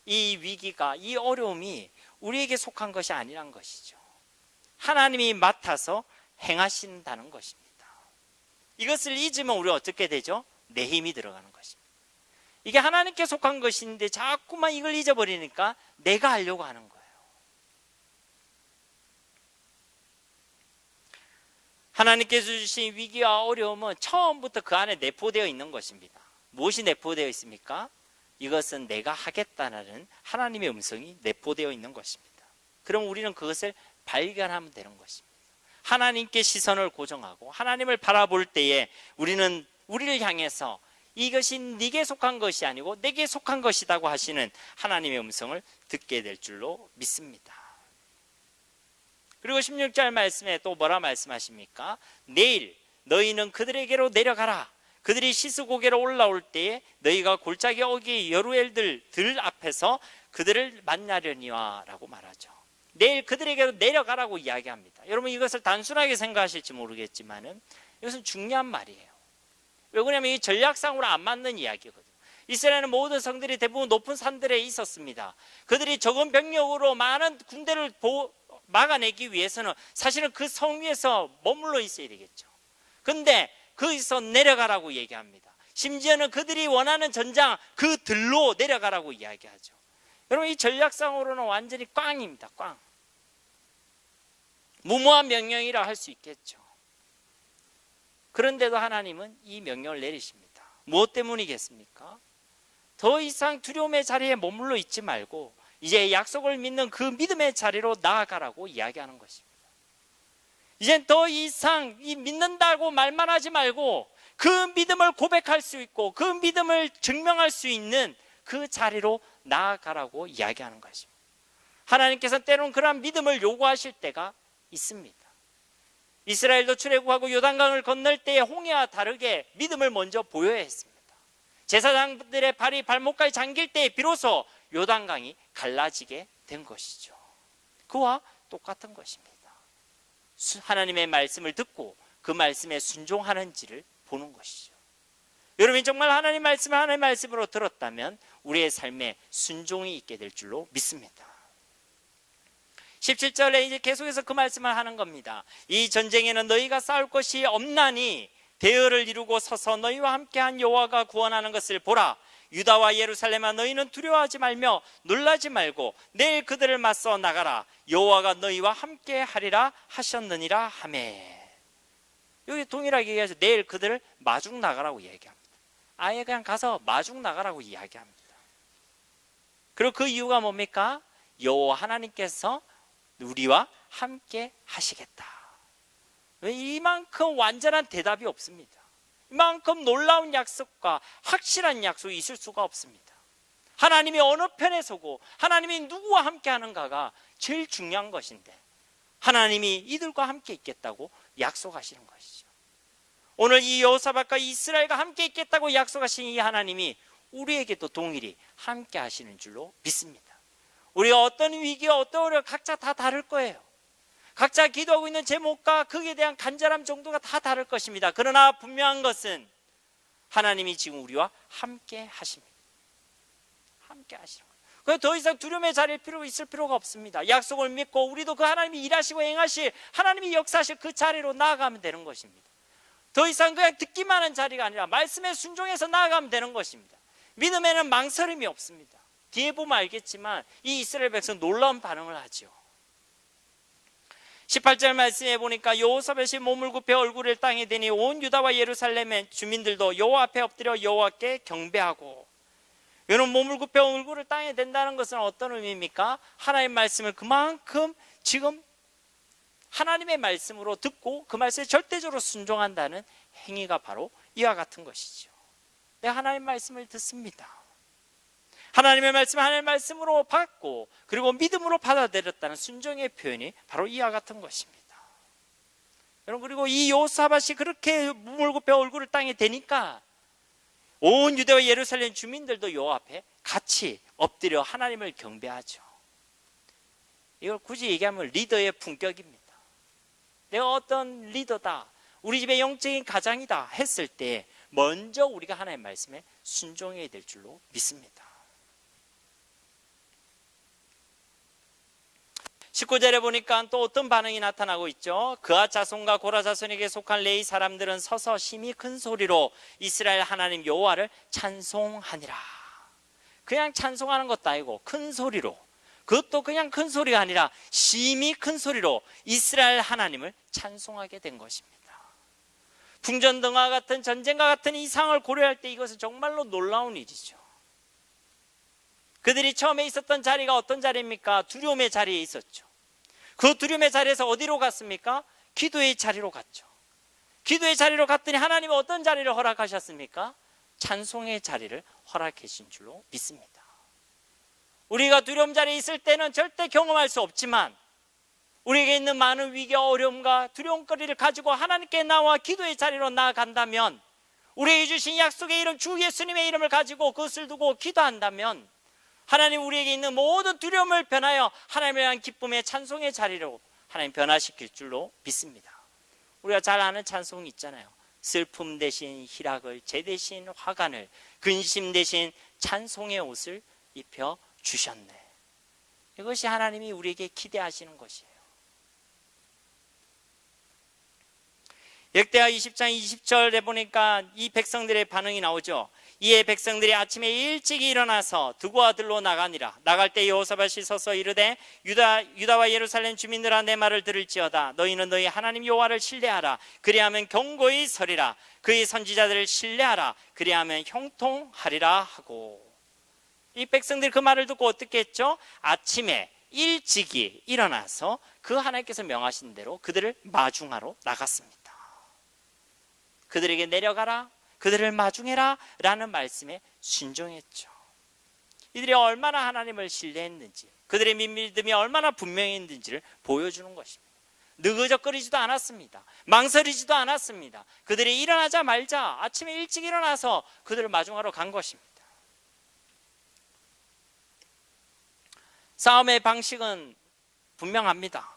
이 위기가, 이 어려움이 우리에게 속한 것이 아니란 것이죠. 하나님이 맡아서 행하신다는 것입니다. 이것을 잊으면 우리가 어떻게 되죠? 내 힘이 들어가는 것입니다. 이게 하나님께 속한 것인데 자꾸만 이걸 잊어버리니까 내가 하려고 하는 거예요. 하나님께서 주신 위기와 어려움은 처음부터 그 안에 내포되어 있는 것입니다. 무엇이 내포되어 있습니까? 이것은 내가 하겠다는 하나님의 음성이 내포되어 있는 것입니다. 그럼 우리는 그것을 발견하면 되는 것입니다. 하나님께 시선을 고정하고 하나님을 바라볼 때에 우리는 우리를 향해서 이것이 네게 속한 것이 아니고 내게 속한 것이라고 하시는 하나님의 음성을 듣게 될 줄로 믿습니다. 그리고 16절 말씀에 또 뭐라 말씀하십니까? 내일 너희는 그들에게로 내려가라. 그들이 시스고개로 올라올 때에 너희가 골짜기 어기 여루엘들 앞에서 그들을 만나려니와 라고 말하죠. 내일 그들에게로 내려가라고 이야기합니다. 여러분 이것을 단순하게 생각하실지 모르겠지만 이것은 중요한 말이에요. 왜 그러냐면 이 전략상으로 안 맞는 이야기거든요. 이스라엘은 모든 성들이 대부분 높은 산들에 있었습니다. 그들이 적은 병력으로 많은 군대를 막아내기 위해서는 사실은 그 성 위에서 머물러 있어야 되겠죠. 근데 거기서 내려가라고 얘기합니다. 심지어는 그들이 원하는 전장 그 들로 내려가라고 이야기하죠. 여러분 이 전략상으로는 완전히 꽝입니다. 꽝. 무모한 명령이라 할 수 있겠죠. 그런데도 하나님은 이 명령을 내리십니다. 무엇 때문이겠습니까? 더 이상 두려움의 자리에 머물러 있지 말고 이제 약속을 믿는 그 믿음의 자리로 나아가라고 이야기하는 것입니다. 이젠 더 이상 이 믿는다고 말만 하지 말고 그 믿음을 고백할 수 있고 그 믿음을 증명할 수 있는 그 자리로 나아가라고 이야기하는 것입니다. 하나님께서는 때로는 그러한 믿음을 요구하실 때가 있습니다. 이스라엘도 출애굽하고 요단강을 건널 때에 홍해와 다르게 믿음을 먼저 보여야 했습니다. 제사장들의 발이 발목까지 잠길 때에 비로소 요단강이 갈라지게 된 것이죠. 그와 똑같은 것입니다. 하나님의 말씀을 듣고 그 말씀에 순종하는지를 보는 것이죠. 여러분이 정말 하나님 말씀을 하나님의 말씀으로 들었다면 우리의 삶에 순종이 있게 될 줄로 믿습니다. 17절에 이제 계속해서 그 말씀을 하는 겁니다. 이 전쟁에는 너희가 싸울 것이 없나니 대열을 이루고 서서 너희와 함께한 여호와가 구원하는 것을 보라. 유다와 예루살렘아 너희는 두려워하지 말며 놀라지 말고 내일 그들을 맞서 나가라. 여호와가 너희와 함께 하리라 하셨느니라 하매. 여기 동일하게 얘기하죠. 내일 그들을 마중 나가라고 얘기합니다. 아예 그냥 가서 마중 나가라고 이야기합니다. 그리고 그 이유가 뭡니까? 여호와 하나님께서 우리와 함께 하시겠다. 왜 이만큼 완전한 대답이 없습니다. 이만큼 놀라운 약속과 확실한 약속이 있을 수가 없습니다. 하나님이 어느 편에 서고 하나님이 누구와 함께 하는가가 제일 중요한 것인데 하나님이 이들과 함께 있겠다고 약속하시는 것이죠. 오늘 이 여호사밧과 이스라엘과 함께 있겠다고 약속하신 이 하나님이 우리에게도 동일히 함께 하시는 줄로 믿습니다. 우리가 어떤 위기와 어떤 어려움 각자 다 다를 거예요. 각자 기도하고 있는 제목과 거기에 대한 간절함 정도가 다 다를 것입니다. 그러나 분명한 것은 하나님이 지금 우리와 함께 하십니다. 함께 하시는 거예요. 그래서 더 이상 두려움에 자릴 필요가 있을 필요가 없습니다. 약속을 믿고 우리도 그 하나님이 일하시고 행하실 하나님이 역사하실 그 자리로 나아가면 되는 것입니다. 더 이상 그냥 듣기만 하는 자리가 아니라 말씀에 순종해서 나아가면 되는 것입니다. 믿음에는 망설임이 없습니다. 뒤에 보면 알겠지만 이 이스라엘 백성 놀라운 반응을 하죠. 18절 말씀에 보니까 여호사밧이 몸을 굽혀 얼굴을 땅에 대니 온 유다와 예루살렘의 주민들도 여호와 앞에 엎드려 여호와께 경배하고. 여러분, 몸을 굽혀 얼굴을 땅에 댄다는 것은 어떤 의미입니까? 하나님의 말씀을 그만큼 지금 하나님의 말씀으로 듣고 그 말씀에 절대적으로 순종한다는 행위가 바로 이와 같은 것이죠. 내가 하나님의 말씀을 듣습니다. 하나님의 말씀을 하나님의 말씀으로 받고 그리고 믿음으로 받아들였다는 순종의 표현이 바로 이와 같은 것입니다. 여러분, 그리고 이 여호사밧이 그렇게 몸을 굽혀 얼굴을 땅에 대니까 온 유대와 예루살렘 주민들도 여호와 앞에 같이 엎드려 하나님을 경배하죠. 이걸 굳이 얘기하면 리더의 품격입니다. 내가 어떤 리더다, 우리 집의 영적인 가장이다 했을 때 먼저 우리가 하나님의 말씀에 순종해야 될 줄로 믿습니다. 19절에 보니까 또 어떤 반응이 나타나고 있죠. 그아 자손과 고라 자손에게 속한 레위 사람들은 서서 심히 큰 소리로 이스라엘 하나님 여호와를 찬송하니라. 그냥 찬송하는 것도 아니고 큰 소리로, 그것도 그냥 큰 소리가 아니라 심히 큰 소리로 이스라엘 하나님을 찬송하게 된 것입니다. 풍전등화 같은 전쟁과 같은 이 상황을 고려할 때 이것은 정말로 놀라운 일이죠. 그들이 처음에 있었던 자리가 어떤 자리입니까? 두려움의 자리에 있었죠. 그 두려움의 자리에서 어디로 갔습니까? 기도의 자리로 갔죠. 기도의 자리로 갔더니 하나님은 어떤 자리를 허락하셨습니까? 찬송의 자리를 허락해 주신 줄로 믿습니다. 우리가 두려움 자리에 있을 때는 절대 경험할 수 없지만 우리에게 있는 많은 위기와 어려움과 두려움거리를 가지고 하나님께 나와 기도의 자리로 나아간다면, 우리에게 주신 약속의 이름 주 예수님의 이름을 가지고 그것을 두고 기도한다면 하나님 우리에게 있는 모든 두려움을 변하여 하나님을 향한 기쁨의 찬송의 자리로 하나님 변화시킬 줄로 믿습니다. 우리가 잘 아는 찬송이 있잖아요. 슬픔 대신 희락을, 재 대신 화관을, 근심 대신 찬송의 옷을 입혀 주셨네. 이것이 하나님이 우리에게 기대하시는 것이에요. 역대하 20장 20절에 보니까 이 백성들의 반응이 나오죠. 이에 백성들이 아침에 일찍 일어나서 두고와 들로 나가니라. 나갈 때 여호사밧이 서서 이르되 유다와 예루살렘 주민들아, 내 말을 들을지어다. 너희는 너희 하나님 여호와를 신뢰하라. 그리하면 견고히 서리라. 그의 선지자들을 신뢰하라. 그리하면 형통하리라 하고. 이 백성들이 그 말을 듣고 어떻게 했죠? 아침에 일찍이 일어나서 그 하나님께서 명하신 대로 그들을 마중하러 나갔습니다. 그들에게 내려가라, 그들을 마중해라 라는 말씀에 순종했죠. 이들이 얼마나 하나님을 신뢰했는지, 그들의 믿음이 얼마나 분명했는지를 보여주는 것입니다. 느그적거리지도 않았습니다. 망설이지도 않았습니다. 그들이 일어나자 말자 아침에 일찍 일어나서 그들을 마중하러 간 것입니다. 싸움의 방식은 분명합니다.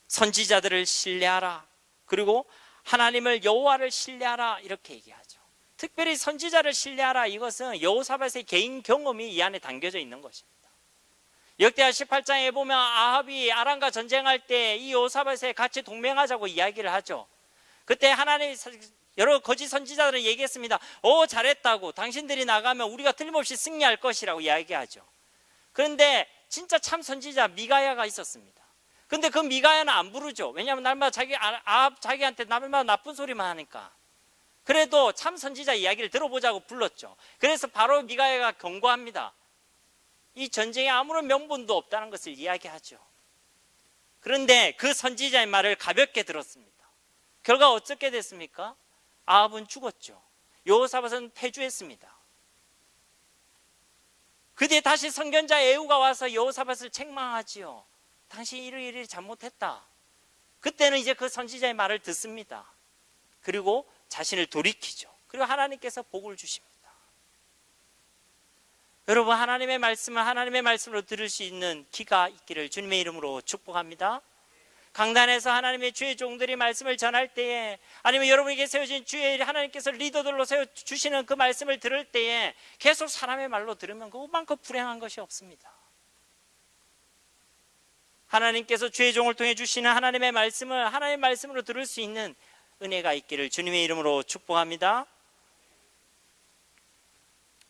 선지자들을 신뢰하라, 그리고 하나님을 여호와를 신뢰하라, 이렇게 얘기하죠. 특별히 선지자를 신뢰하라, 이것은 여호사밧의 개인 경험이 이 안에 담겨져 있는 것입니다. 역대하 18장에 보면 아합이 아람과 전쟁할 때 이 여호사밧에 같이 동맹하자고 이야기를 하죠. 그때 하나님이 여러 거짓 선지자들은 얘기했습니다. 잘했다고, 당신들이 나가면 우리가 틀림없이 승리할 것이라고 이야기하죠. 그런데 진짜 참 선지자 미가야가 있었습니다. 근데 그 미가야는 안 부르죠. 왜냐하면 날마다 자기한테 날마다 나쁜 소리만 하니까. 그래도 참 선지자 이야기를 들어보자고 불렀죠. 그래서 바로 미가야가 경고합니다. 이 전쟁에 아무런 명분도 없다는 것을 이야기하죠. 그런데 그 선지자의 말을 가볍게 들었습니다. 결과 어떻게 됐습니까? 아합은 죽었죠. 여호사밧은 패주했습니다. 그 뒤에 다시 선견자 에후가 와서 여호사밧을 책망하지요. 당신이 이리 잘못했다. 그때는 이제 그 선지자의 말을 듣습니다. 그리고 자신을 돌이키죠. 그리고 하나님께서 복을 주십니다. 여러분, 하나님의 말씀을 하나님의 말씀으로 들을 수 있는 귀가 있기를 주님의 이름으로 축복합니다. 강단에서 하나님의 주의 종들이 말씀을 전할 때에, 아니면 여러분에게 세워진 주의 하나님께서 리더들로 세워주시는 그 말씀을 들을 때에 계속 사람의 말로 들으면 그만큼 불행한 것이 없습니다. 하나님께서 주의 종을 통해 주시는 하나님의 말씀을 하나님의 말씀으로 들을 수 있는 은혜가 있기를 주님의 이름으로 축복합니다.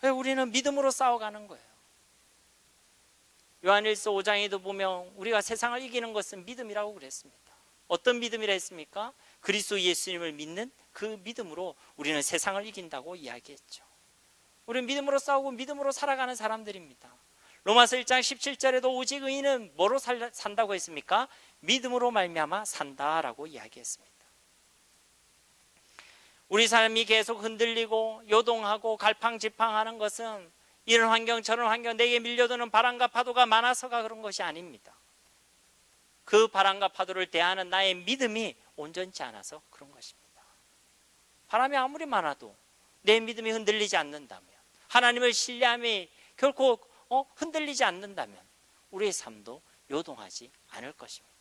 우리는 믿음으로 싸워가는 거예요. 요한일서 5장에도 보면 우리가 세상을 이기는 것은 믿음이라고 그랬습니다. 어떤 믿음이라 했습니까? 그리스도 예수님을 믿는 그 믿음으로 우리는 세상을 이긴다고 이야기했죠. 우리는 믿음으로 싸우고 믿음으로 살아가는 사람들입니다. 로마서 1장 17절에도 오직 의인은 뭐로 산다고 했습니까? 믿음으로 말미암아 산다라고 이야기했습니다. 우리 삶이 계속 흔들리고 요동하고 갈팡질팡하는 것은 이런 환경 저런 환경, 내게 밀려드는 바람과 파도가 많아서가 그런 것이 아닙니다. 그 바람과 파도를 대하는 나의 믿음이 온전치 않아서 그런 것입니다. 바람이 아무리 많아도 내 믿음이 흔들리지 않는다면, 하나님을 신뢰함이 결코 흔들리지 않는다면 우리의 삶도 요동하지 않을 것입니다.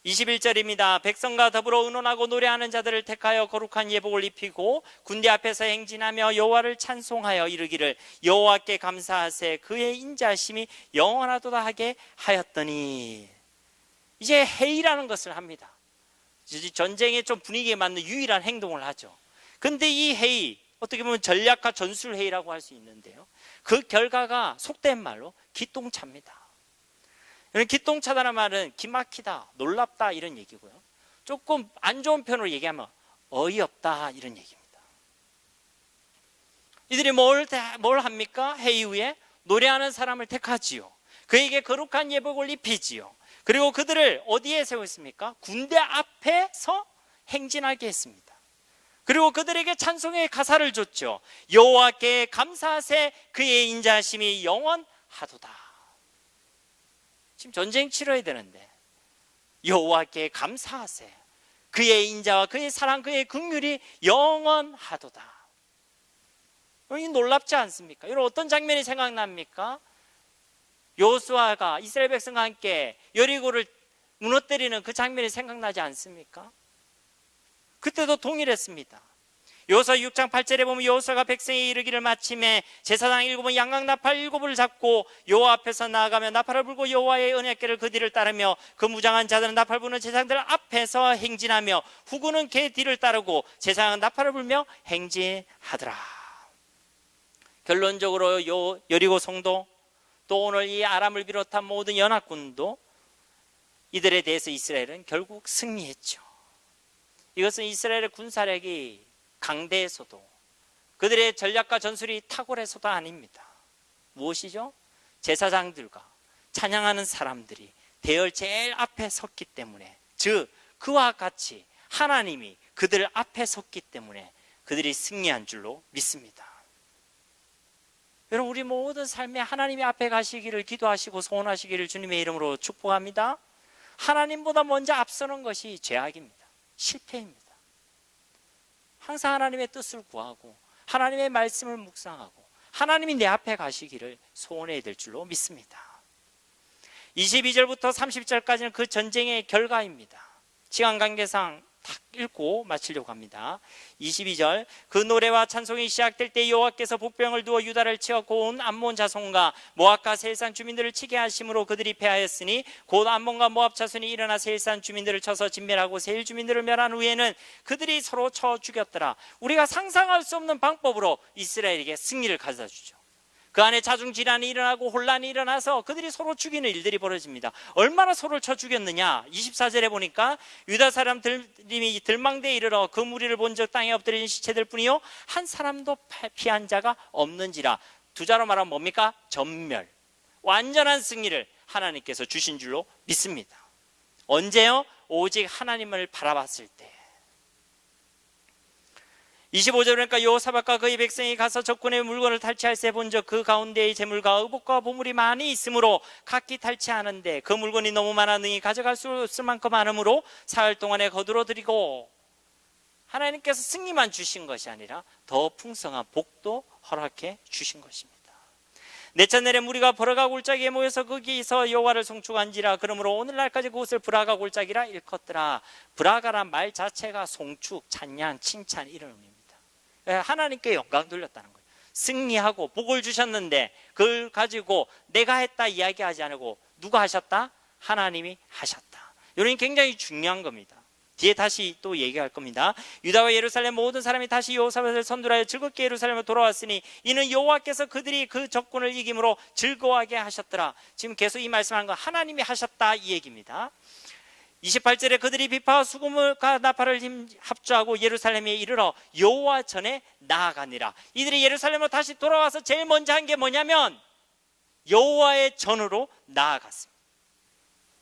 21절입니다. 백성과 더불어 의논하고 노래하는 자들을 택하여 거룩한 예복을 입히고 군대 앞에서 행진하며 여호와를 찬송하여 이르기를 여호와께 감사하세 그의 인자하심이 영원하도다 하게 하였더니, 이제 회의라는 것을 합니다. 전쟁에 좀 분위기에 맞는 유일한 행동을 하죠. 근데 이 회의, 어떻게 보면 전략과 전술 회의라고 할 수 있는데요, 그 결과가 속된 말로 기똥차입니다. 기똥차다는 말은 기막히다, 놀랍다 이런 얘기고요. 조금 안 좋은 편으로 얘기하면 어이없다 이런 얘기입니다. 이들이 뭘 합니까? 회의 후에 노래하는 사람을 택하지요. 그에게 거룩한 예복을 입히지요. 그리고 그들을 어디에 세웠습니까? 군대 앞에서 행진하게 했습니다. 그리고 그들에게 찬송의 가사를 줬죠. 여호와께 감사하세 그의 인자하심이 영원하도다. 지금 전쟁 치러야 되는데 여호와께 감사하세 그의 인자와 그의 사랑 그의 긍휼이 영원하도다. 이 놀랍지 않습니까? 여러분, 어떤 장면이 생각납니까? 여호수아가 이스라엘 백성과 함께 여리고를 무너뜨리는 그 장면이 생각나지 않습니까? 그때도 동일했습니다. 여호수아 6장 8절에 보면 여호수아가 백성에 이르기를 마침에 제사장 7은 양각 나팔 7을 잡고 여호와 앞에서 나아가며 나팔을 불고 여호와의 언약궤를 그 뒤를 따르며 그 무장한 자들은 나팔 부는 제사장들 앞에서 행진하며 후군은 개 뒤를 따르고 제사장은 나팔을 불며 행진하더라. 결론적으로 여리고 성도, 또 오늘 이 아람을 비롯한 모든 연합군도 이들에 대해서 이스라엘은 결국 승리했죠. 이것은 이스라엘의 군사력이 강대에서도 그들의 전략과 전술이 탁월해서도 아닙니다. 무엇이죠? 제사장들과 찬양하는 사람들이 대열 제일 앞에 섰기 때문에, 즉 그와 같이 하나님이 그들 앞에 섰기 때문에 그들이 승리한 줄로 믿습니다. 여러분, 우리 모든 삶에 하나님이 앞에 가시기를 기도하시고 소원하시기를 주님의 이름으로 축복합니다. 하나님보다 먼저 앞서는 것이 죄악입니다. 실패입니다. 항상 하나님의 뜻을 구하고 하나님의 말씀을 묵상하고 하나님이 내 앞에 가시기를 소원해야 될 줄로 믿습니다. 22절부터 30절까지는 그 전쟁의 결과입니다. 시간 관계상 딱 읽고 마치려고 합니다. 22절, 그 노래와 찬송이 시작될 때 여호와께서 복병을 두어 유다를 치어 온 암몬 자손과 모압과 세일산 주민들을 치게 하심으로 그들이 패하였으니 곧 암몬과 모압 자손이 일어나 세일산 주민들을 쳐서 진멸하고 세일 주민들을 멸한 후에는 그들이 서로 쳐 죽였더라. 우리가 상상할 수 없는 방법으로 이스라엘에게 승리를 가져다 주죠. 그 안에 자중질환이 일어나고 혼란이 일어나서 그들이 서로 죽이는 일들이 벌어집니다. 얼마나 서로를 쳐 죽였느냐. 24절에 보니까 유다 사람들이 들망대에 이르러 그 무리를 본 적 땅에 엎드려진 시체들 뿐이요 한 사람도 피한 자가 없는지라. 두 자로 말하면 뭡니까? 전멸. 완전한 승리를 하나님께서 주신 줄로 믿습니다. 언제요? 오직 하나님을 바라봤을 때. 25절, 그러니까 여호사밧과 그의 백성이 가서 적군의 물건을 탈취할세 본즉 그 가운데의 재물과 의복과 보물이 많이 있으므로 각기 탈취하는데 그 물건이 너무 많아 능히 가져갈 수 없을 만큼 많으므로 사흘 동안에 거두어들이고. 하나님께서 승리만 주신 것이 아니라 더 풍성한 복도 허락해 주신 것입니다. 내천내래 무리가 버라가 골짜기에 모여서 거기서 여호와를 송축한지라. 그러므로 오늘날까지 그곳을 브라가 골짜기라 일컫더라. 브라가란 말 자체가 송축, 찬양, 칭찬 이런 의미입니다. 하나님께 영광 돌렸다는 거예요. 승리하고 복을 주셨는데 그걸 가지고 내가 했다 이야기하지 않고 누가 하셨다? 하나님이 하셨다. 이런 굉장히 중요한 겁니다. 뒤에 다시 또 얘기할 겁니다. 유다와 예루살렘 모든 사람이 다시 여호사밧을 선두하여 즐겁게 예루살렘으로 돌아왔으니 이는 여호와께서 그들이 그 적군을 이김으로 즐거워하게 하셨더라. 지금 계속 이 말씀하는 건 하나님이 하셨다 이 얘기입니다. 28절에 그들이 비파와 수금과 나팔을 합주하고 예루살렘에 이르러 여호와 전에 나아가니라. 이들이 예루살렘으로 다시 돌아와서 제일 먼저 한 게 뭐냐면 여호와의 전으로 나아갔습니다.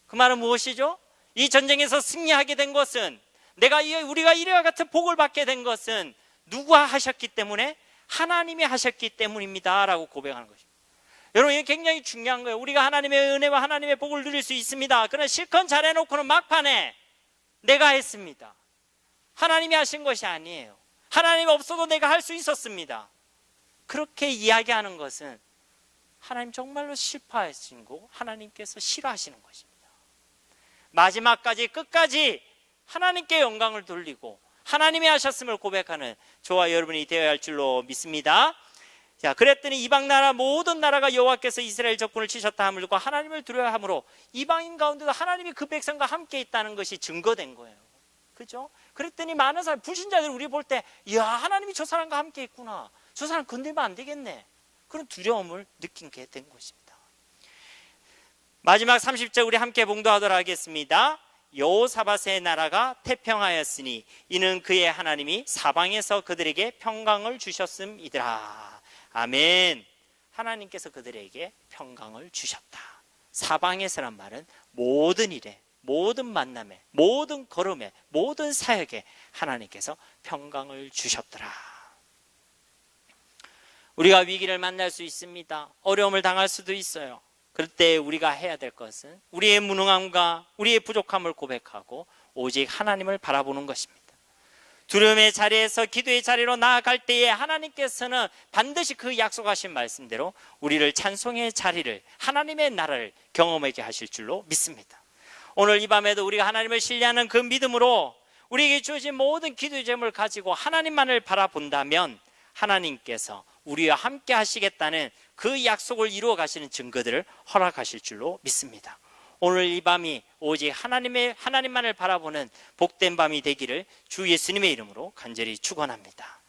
그 말은 무엇이죠? 이 전쟁에서 승리하게 된 것은, 우리가 이와 같은 복을 받게 된 것은 누가 하셨기 때문에? 하나님이 하셨기 때문입니다 라고 고백하는 것입니다. 여러분, 이게 굉장히 중요한 거예요. 우리가 하나님의 은혜와 하나님의 복을 누릴 수 있습니다. 그러나 실컷 잘해놓고는 막판에 내가 했습니다. 하나님이 하신 것이 아니에요. 하나님 없어도 내가 할 수 있었습니다. 그렇게 이야기하는 것은 하나님 정말로 실패하신 거고 하나님께서 싫어하시는 것입니다. 마지막까지 끝까지 하나님께 영광을 돌리고 하나님이 하셨음을 고백하는 저와 여러분이 되어야 할 줄로 믿습니다. 자, 그랬더니 이방 나라 모든 나라가 여호와께서 이스라엘 적군을 치셨다 함을 듣고 하나님을 두려워함으로 이방인 가운데도 하나님이 그 백성과 함께 있다는 것이 증거된 거예요. 그죠? 그랬더니 많은 사람, 불신자들이 우리 볼 때, 이야, 하나님이 저 사람과 함께 있구나. 저 사람 건들면 안 되겠네. 그런 두려움을 느끼게 된 것입니다. 마지막 30절 우리 함께 봉독하도록 하겠습니다. 여호사밧의 나라가 태평하였으니 이는 그의 하나님이 사방에서 그들에게 평강을 주셨음이더라. 아멘. 하나님께서 그들에게 평강을 주셨다. 사방에서란 말은 모든 일에, 모든 만남에, 모든 걸음에, 모든 사역에 하나님께서 평강을 주셨더라. 우리가 위기를 만날 수 있습니다. 어려움을 당할 수도 있어요. 그럴 때 우리가 해야 될 것은 우리의 무능함과 우리의 부족함을 고백하고 오직 하나님을 바라보는 것입니다. 두려움의 자리에서 기도의 자리로 나아갈 때에 하나님께서는 반드시 그 약속하신 말씀대로 우리를 찬송의 자리를, 하나님의 나라를 경험하게 하실 줄로 믿습니다. 오늘 이 밤에도 우리가 하나님을 신뢰하는 그 믿음으로 우리에게 주어진 모든 기도의 제목을 가지고 하나님만을 바라본다면 하나님께서 우리와 함께 하시겠다는 그 약속을 이루어 가시는 증거들을 허락하실 줄로 믿습니다. 오늘 이 밤이 오직 하나님만을 바라보는 복된 밤이 되기를 주 예수님의 이름으로 간절히 축원합니다.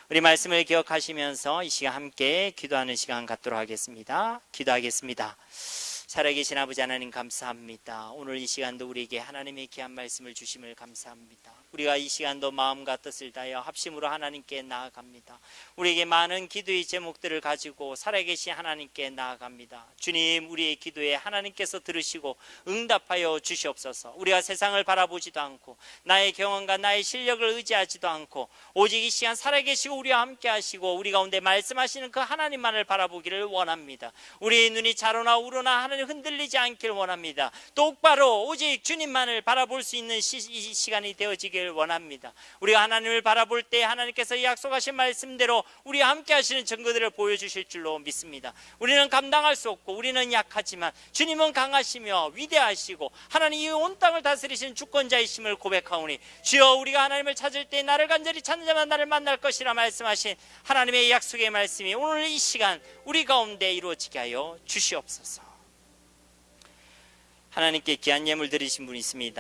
우리 말씀을 기억하시면서 이 시간 함께 기도하는 시간 갖도록 하겠습니다. 기도하겠습니다. 살아계신 아버지 하나님 감사합니다. 오늘 이 시간도 우리에게 하나님의 귀한 말씀을 주심을 감사합니다. 우리가 이 시간도 마음과 뜻을 다하여 합심으로 하나님께 나아갑니다. 우리에게 많은 기도의 제목들을 가지고 살아계신 하나님께 나아갑니다. 주님, 우리의 기도에 하나님께서 들으시고 응답하여 주시옵소서. 우리가 세상을 바라보지도 않고 나의 경험과 나의 실력을 의지하지도 않고 오직 이 시간 살아계시고 우리와 함께 하시고 우리 가운데 말씀하시는 그 하나님만을 바라보기를 원합니다. 우리의 눈이 자로나 우로나 하나님 흔들리지 않길 원합니다. 똑바로 오직 주님만을 바라볼 수 있는 이 시간이 되어지길 원합니다. 우리가 하나님을 바라볼 때 하나님께서 약속하신 말씀대로 우리와 함께 하시는 증거들을 보여주실 줄로 믿습니다. 우리는 감당할 수 없고 우리는 약하지만 주님은 강하시며 위대하시고 하나님 이 온 땅을 다스리시는 주권자이심을 고백하오니 주여, 우리가 하나님을 찾을 때 나를 간절히 찾는 자만 나를 만날 것이라 말씀하신 하나님의 약속의 말씀이 오늘 이 시간 우리 가운데 이루어지게 하여 주시옵소서. 하나님께 귀한 예물 드리신 분이 있습니다.